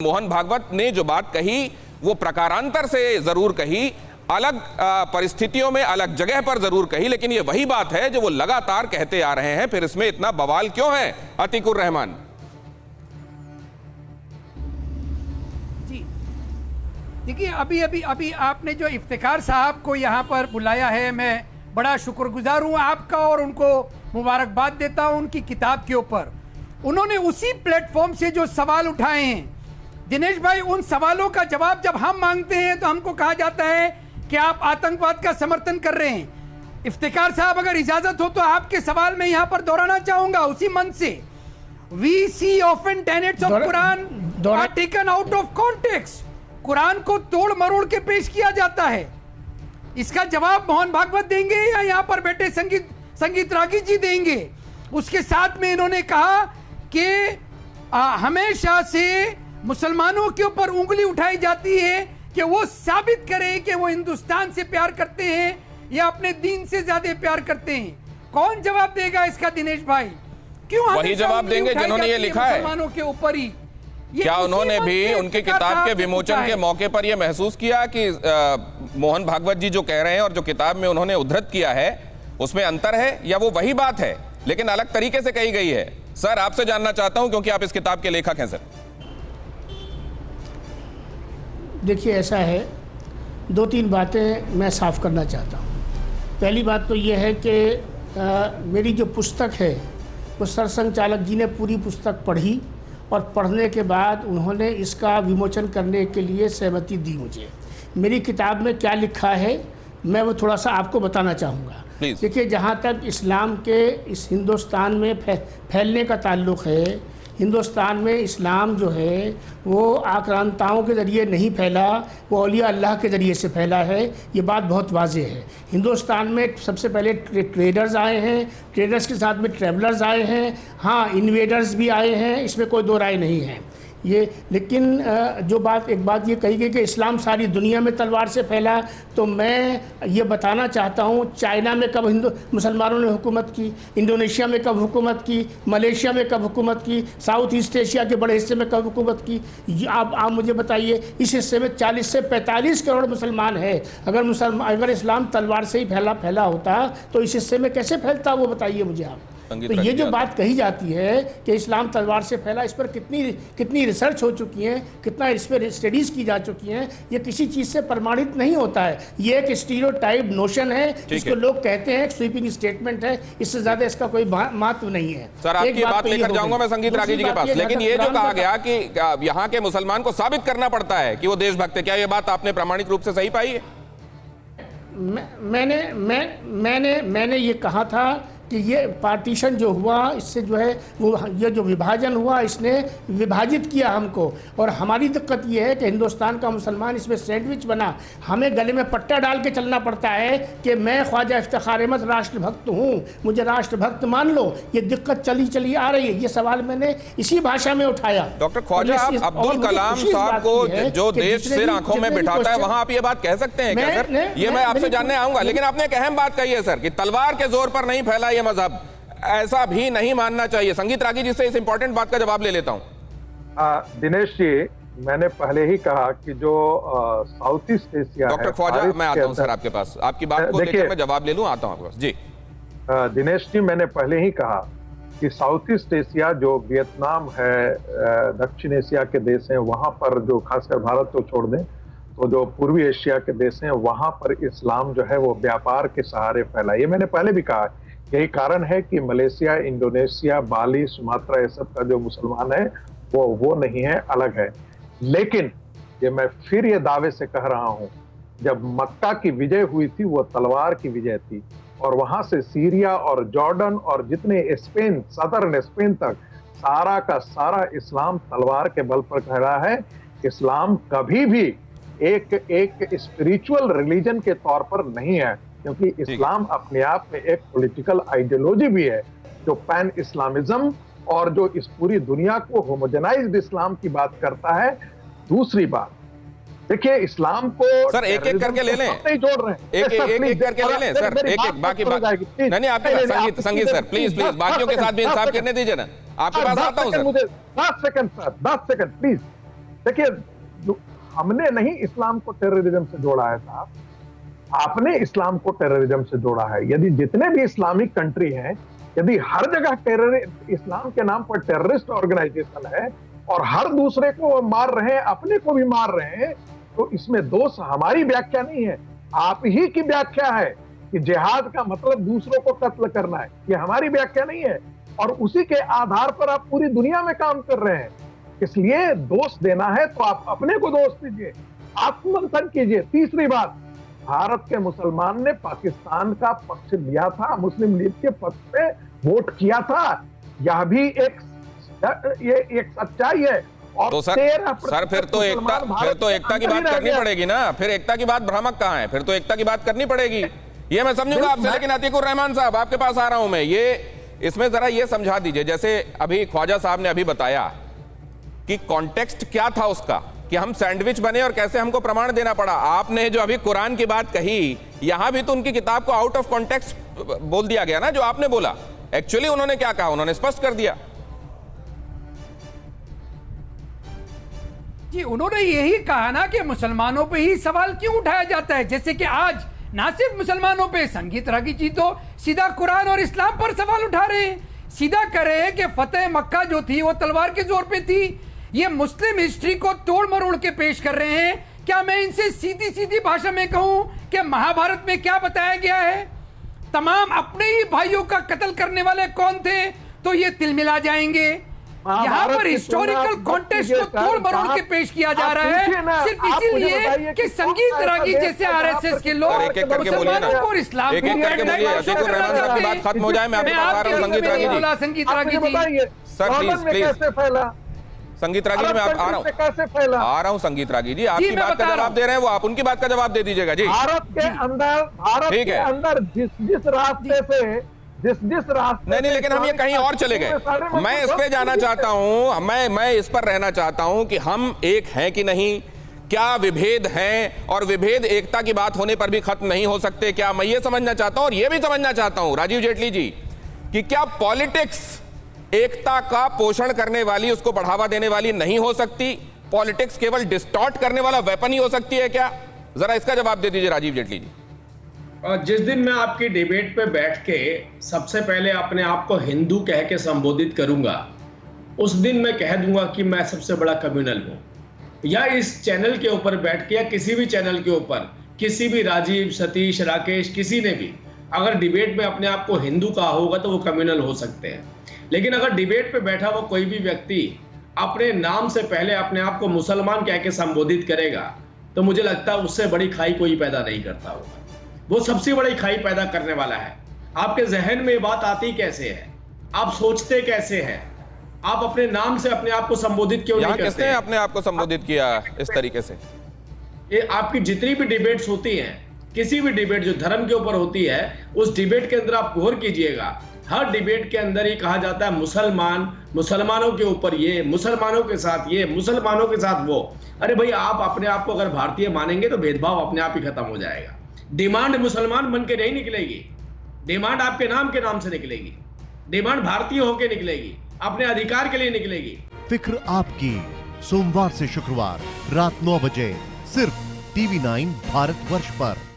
मोहन भागवत ने जो बात कही वो प्रकारांतर से जरूर कही, अलग परिस्थितियों में अलग जगह पर जरूर कही, लेकिन ये वही बात है जो वो लगातार कहते आ रहे हैं। फिर इसमें इतना बवाल क्यों है अतीकुर रहमान? जी देखिए, अभी आपने जो इफ्तिखार साहब को यहाँ पर बुलाया है, मैं बड़ा शुक्रगुजार हूँ आपका और उनको मुबारकबाद देता हूँ उनकी किताब के ऊपर। उन्होंने उसी प्लेटफॉर्म से जो सवाल उठाए हैं, दिनेश भाई, उन सवालों का जवाब जब हम मांगते हैं तो हमको कहा जाता है कि आप आतंकवाद का समर्थन कर रहे हैं। इफ्तिखार साहब, अगर इजाजत हो तो आपके सवाल में यहां पर दोहराना चाहूंगा उसी मन से। We see often tenets of Quran are taken out of context. Quran को तोड़ मरोड़ के पेश किया जाता है। इसका जवाब मोहन भागवत देंगे या यहां पर बैठे संगीत रागी जी देंगे? उसके साथ में इन्होंने कहा कि हमेशा से मुसलमानों के ऊपर उंगली उठाई जाती है कि वो साबित करें कि वो हिंदुस्तान से प्यार करते हैं या अपने दीन से ज्यादा प्यार करते हैं। कौन जवाब देगा इसका दिनेश भाई? क्यों वही जवाब देंगे जिन्होंने ये लिखा है मुसलमानों के ऊपर ही? क्या उन्होंने भी उनकी किताब के विमोचन के मौके पर यह महसूस किया कि मोहन भागवत जी जो कह रहे हैं और जो किताब में उन्होंने उद्धृत किया है उसमें अंतर है, या वो वही बात है लेकिन अलग तरीके से कही गई है? सर, आपसे जानना चाहता हूं क्योंकि आप इस किताब के लेखक हैं। सर देखिए, ऐसा है, दो तीन बातें मैं साफ़ करना चाहता हूँ। पहली बात तो ये है कि मेरी जो पुस्तक है वो सरसंघचालक जी ने पूरी पुस्तक पढ़ी और पढ़ने के बाद उन्होंने इसका विमोचन करने के लिए सहमति दी मुझे। मेरी किताब में क्या लिखा है मैं वो थोड़ा सा आपको बताना चाहूँगा। देखिए, जहाँ तक इस्लाम के इस हिंदुस्तान में फैलने का ताल्लुक़ है, हिंदुस्तान में इस्लाम जो है वो आक्रांताओं के ज़रिए नहीं फैला, वो औलिया अल्लाह के ज़रिए से फैला है। ये बात बहुत वाज़ेह है। हिंदुस्तान में सबसे पहले ट्रेडर्स आए हैं, ट्रेडर्स के साथ में ट्रैवलर्स आए हैं, हाँ इन्वेडर्स भी आए हैं, इसमें कोई दो राय नहीं है ये। लेकिन जो बात एक बात ये कही गई कि इस्लाम सारी दुनिया में तलवार से फैला, तो मैं ये बताना चाहता हूँ चाइना में कब मुसलमानों ने हुकूमत की, इंडोनेशिया में कब हुकूमत की, मलेशिया में कब हुकूमत की, साउथ ईस्ट एशिया के बड़े हिस्से में कब हुकूमत की। आप मुझे बताइए, इस हिस्से में 40 से 45 करोड़ मुसलमान है। अगर इस्लाम तलवार से ही फैला होता तो इस हिस्से में कैसे फैलता, वो बताइए मुझे आप। तो ये जो बात कही जाती है कि इस्लाम तलवार से फैला, इस पर कितनी रिसर्च हो चुकी है, कितना इस पर स्टडीज़ की जा चुकी हैं, ये किसी चीज़ से प्रमाणित नहीं होता है। ये एक स्टीरियोटाइप नोशन है, जिसको लोग कहते हैं, स्वीपिंग स्टेटमेंट है, इससे ज़्यादा इसका कोई महत्व नहीं है। सर, आपकी बात लेकर जाऊंगा मैं संगीत रागी जी के पास, लेकिन ये जो कहा गया कि यहाँ के मुसलमान को साबित करना पड़ता है कि वो देशभक्त है, क्या ये बात आपने प्रामाणिक रूप से सही पाई है? मैंने ये कहा था कि ये पार्टीशन जो हुआ, इससे जो है वो ये जो विभाजन हुआ, इसने विभाजित किया हमको। और हमारी दिक्कत ये है कि हिंदुस्तान का मुसलमान इसमें सैंडविच बना। हमें गले में पट्टा डाल के चलना पड़ता है कि मैं ख्वाजा इफ्तिखार अहमद राष्ट्रभक्त हूँ, मुझे राष्ट्रभक्त मान लो। ये दिक्कत चली आ रही है। ये सवाल मैंने इसी भाषा में उठाया। डॉक्टर ख्वाजा, अब्दुल कलाम साहब को जो देश सिर आंखों में बिठाता है, वहां आप ये बात कह सकते हैं क्या सर? ये मैं आपसे जानने आऊंगा, लेकिन आपने एक अहम बात कही है सर कि तलवार के जोर पर नहीं फैला ये मजहब, ऐसा भी नहीं मानना चाहिए। संगीत रागी जी से इस इंपॉर्टेंट बात का जवाब ले लेता हूं। दिनेश जी, मैंने पहले ही कहा कि जो south east Asia, doctor Khwaja, मैं आता हूं सर आपके पास, आपकी बात को लेकर मैं जवाब ले लूं, आता हूं आपके पास जी। दिनेश जी, मैंने पहले ही कहा कि साउथ ईस्ट एशिया जो वियतनाम है, दक्षिण एशिया के देश हैं, वहां पर जो खासकर भारत को छोड़ दें तो जो पूर्वी एशिया के देश हैं वहां पर इस्लाम जो है वो व्यापार के सहारे फैला। ये मैंने पहले भी कहा, यही कारण है कि मलेशिया, इंडोनेशिया, बाली, सुमात्रा, ये सब का जो मुसलमान है वो नहीं है, अलग है। लेकिन ये मैं फिर ये दावे से कह रहा हूं, जब मक्का की विजय हुई थी वो तलवार की विजय थी, और वहां से सीरिया और जॉर्डन और जितने स्पेन, सदर्न स्पेन तक सारा का सारा इस्लाम तलवार के बल पर खड़ा है। इस्लाम कभी भी एक स्पिरिचुअल रिलीजन के तौर पर नहीं है, क्योंकि इस्लाम अपने आप में एक पॉलिटिकल आइडियोलॉजी भी है, जो पैन इस्लामिज्म और जो इस पूरी दुनिया को होमोजेनाइज्ड इस्लाम की बात करता है। दूसरी बात, देखिए, इस्लाम को सर एक एक करके ले लें, नहीं जोड़ रहे हैं, एक करके ले लें सर, एक बाकी बात नहीं आपके संगीत सर, प्लीज बाकियों के साथ भी इंसाफ करने दीजिए ना, आपके पास आता हूं सर। मुझे 10 सेकंड सर, 10 सेकंड प्लीज। देखिए, हमने नहीं इस्लाम को टेररिज्म से जोड़ा है साहब, आपने इस्लाम को टेररिज्म से जोड़ा है। यदि जितने भी इस्लामिक कंट्री हैं, यदि हर जगह इस्लाम के नाम पर टेररिस्ट ऑर्गेनाइजेशन है और हर दूसरे को मार रहे हैं, अपने को भी मार रहे हैं, तो इसमें दोष हमारी व्याख्या नहीं है, आप ही की व्याख्या है कि जिहाद का मतलब दूसरों को कत्ल करना है। ये हमारी व्याख्या नहीं है और उसी के आधार पर आप पूरी दुनिया में काम कर रहे हैं। इसलिए दोष देना है तो आप अपने को दोष दीजिए, आत्ममंथन कीजिए। तीसरी बात, भारत के मुसलमान ने पाकिस्तान का पक्ष लिया था, मुस्लिम लीग के पक्ष पे वोट किया था, यह भी एक सच्चाई है। और तो सर फिर तो एकता की बात करनी पड़ेगी ना, फिर एकता की बात भ्रामक कहाँ है, फिर तो एकता की बात करनी पड़ेगी, ये मैं समझूंगा आपसे। लेकिन अतीकुर रहमान साहब, आपके पास आ रहा हूं मैं, ये इसमें जरा ये समझा दीजिए, जैसे अभी ख्वाजा साहब ने अभी बताया कि कॉन्टेक्स्ट क्या था उसका, कि हम सैंडविच बने और कैसे हमको प्रमाण देना पड़ा। आपने जो अभी कुरान की बात कही, यहां भी तो उनकी किताब को आउट ऑफ कॉन्टेक्स्ट बोल दिया गया ना, जो आपने बोला। एक्चुअली उन्होंने क्या कहा, उन्होंने स्पष्ट कर दिया। जी, उन्होंने यही कहा ना कि मुसलमानों पे ही सवाल क्यों उठाया जाता है, जैसे कि आज ना सिर्फ मुसलमानों पे, संगीत रागी जी तो सीधा कुरान और इस्लाम पर सवाल उठा रहे हैं, सीधा कह रहे हैं कि फतेह मक्का जो थी वो तलवार के जोर पे थी। ये मुस्लिम हिस्ट्री को तोड़ मरोड़ के पेश कर रहे हैं। क्या मैं इनसे सीधी सीधी भाषा में कहूं कि महाभारत में क्या बताया गया है, तमाम अपने ही भाइयों का कत्ल करने वाले कौन थे, तो ये तिलमिला जाएंगे। यहाँ पर हिस्टोरिकल कॉन्टेक्स्ट को तोड़ मरोड़ के पेश किया जा रहा है, सिर्फ इसीलिए कि संगीत रागी जैसे आरएसएस के लोग मुसलमानों को और इस्लाम को खत्म हो जाए। मैं आपको संगीत रागी जी, सर प्लीज संगीत रागी जी, मैं आ रहा हूँ संगीत रागी जी, आपकी बात का जवाब दे रहे हैं, वो आप उनकी बात का जवाब दे दीजिएगा जी। भारत के अंदर जिस रास्ते से जिस रास्ते नहीं, लेकिन हम ये कहीं और चले गए। मैं इस पे जाना चाहता हूं, मैं इस पर रहना चाहता हूं कि हम एक हैं कि नहीं, क्या विभेद हैं, और विभेद एकता की बात होने पर भी खत्म नहीं हो सकते क्या, मैं ये समझना चाहता हूं। और ये भी समझना चाहता हूं राजीव जेटली जी कि क्या पॉलिटिक्स एकता का पोषण करने वाली, उसको बढ़ावा देने वाली नहीं हो सकती, पॉलिटिक्स केवल डिस्टॉर्ट करने वाला वेपन ही हो सकती है क्या? जरा इसका जवाब दे दीजिए राजीव जेटली जी। जिस दिन मैं आपकी डिबेट पे बैठ के सबसे पहले अपने आप को हिंदू कह के संबोधित करूंगा, उस दिन मैं कह दूंगा कि मैं सबसे बड़ा कम्युनल हूं। या इस चैनल के ऊपर बैठ के या किसी भी चैनल के ऊपर किसी भी राजीव, सतीश, राकेश, किसी ने भी अगर डिबेट में अपने आप को हिंदू कहा होगा तो वो कम्युनल हो सकते हैं। लेकिन अगर डिबेट पे बैठा हुआ कोई भी व्यक्ति अपने नाम से पहले अपने आप को मुसलमान कह के संबोधित करेगा, तो मुझे लगता है उससे बड़ी खाई कोई पैदा नहीं करता होगा। वो सबसे बड़ी खाई पैदा करने वाला है। आपके जहन में ये बात आती कैसे है, आप सोचते कैसे हैं, आप अपने नाम से अपने आप को संबोधित क्यों नहीं करते? किसने अपने आप को संबोधित किया इस तरीके से? ये आपकी जितनी भी डिबेट्स होती हैं, किसी भी डिबेट जो धर्म के ऊपर होती है, उस डिबेट के अंदर आप गौर कीजिएगा, हर डिबेट के अंदर ही कहा जाता है मुसलमान, मुसलमानों के ऊपर ये, मुसलमानों के साथ ये, मुसलमानों के साथ वो। अरे भाई, आप अपने आप को अगर भारतीय मानेंगे तो भेदभाव अपने आप ही खत्म हो जाएगा। डिमांड मुसलमान बन के नहीं निकलेगी, डिमांड आपके नाम के नाम से निकलेगी, डिमांड भारतीय होके निकलेगी, अपने अधिकार के लिए निकलेगी। फिक्र आपकी, सोमवार से शुक्रवार रात 9 बजे सिर्फ TV9 भारतवर्ष पर।